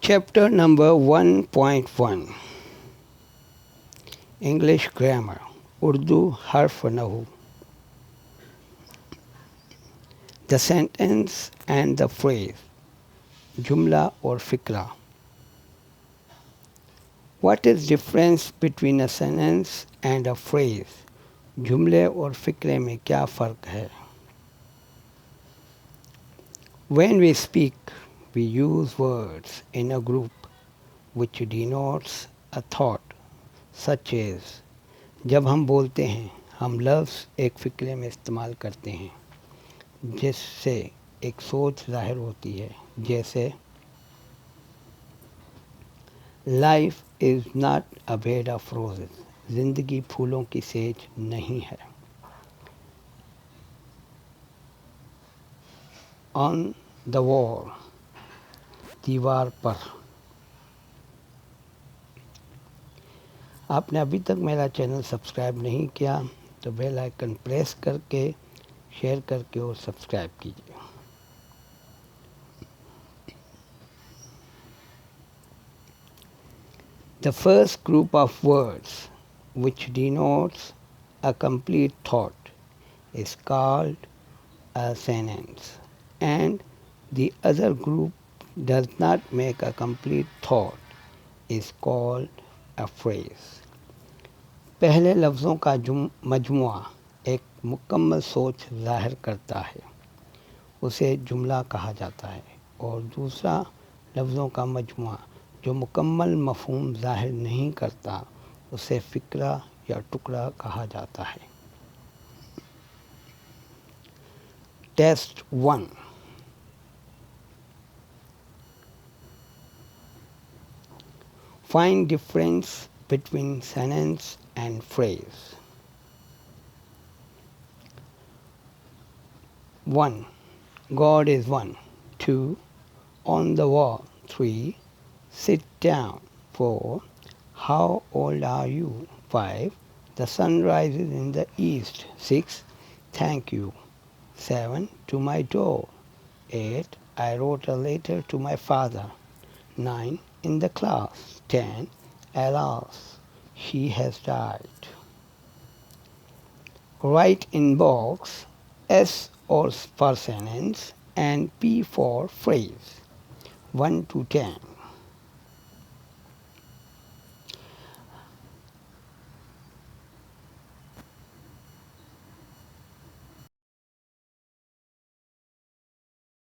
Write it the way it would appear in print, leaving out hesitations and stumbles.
Chapter number 1.1 English Grammar Urdu حرف نحو The sentence and the phrase جملہ اور فقرہ What is difference between a sentence and a phrase جملے اور فقرے میں کیا فرق ہے When we speak, we use words in a group which denotes a thought, such as جب ہم بولتے ہیں ہم لفظ ایک فقرے میں استعمال کرتے ہیں جس سے ایک سوچ ظاہر ہوتی ہے جیسے Life is not a bed of roses زندگی پھولوں کی سیج نہیں ہے On the wall دیوار پر آپ نے ابھی تک میرا چینل سبسکرائب نہیں کیا تو بیل آئیکن پریس کر کے شیئر کر کے اور سبسکرائب کیجیے The first group of words which denotes a complete thought is called a sentence and the other group does not make a complete thought is called a phrase. پہلے لفظوں کا مجموعہ ایک مکمل سوچ ظاہر کرتا ہے اسے جملہ کہا جاتا ہے اور دوسرا لفظوں کا مجموعہ جو مکمل مفہوم ظاہر نہیں کرتا اسے فقرہ یا ٹکڑا کہا جاتا ہے test 1 Find difference between sentence and phrase. 1. God is one. 2. On the wall. 3. Sit down. 4. How old are you? 5. The sun rises in the east. 6. Thank you. 7. To my door. 8. I wrote a letter to my father. 9. In the class. 10. Alas, she has died. Write in box S for sentence and P for phrase 1 to 10.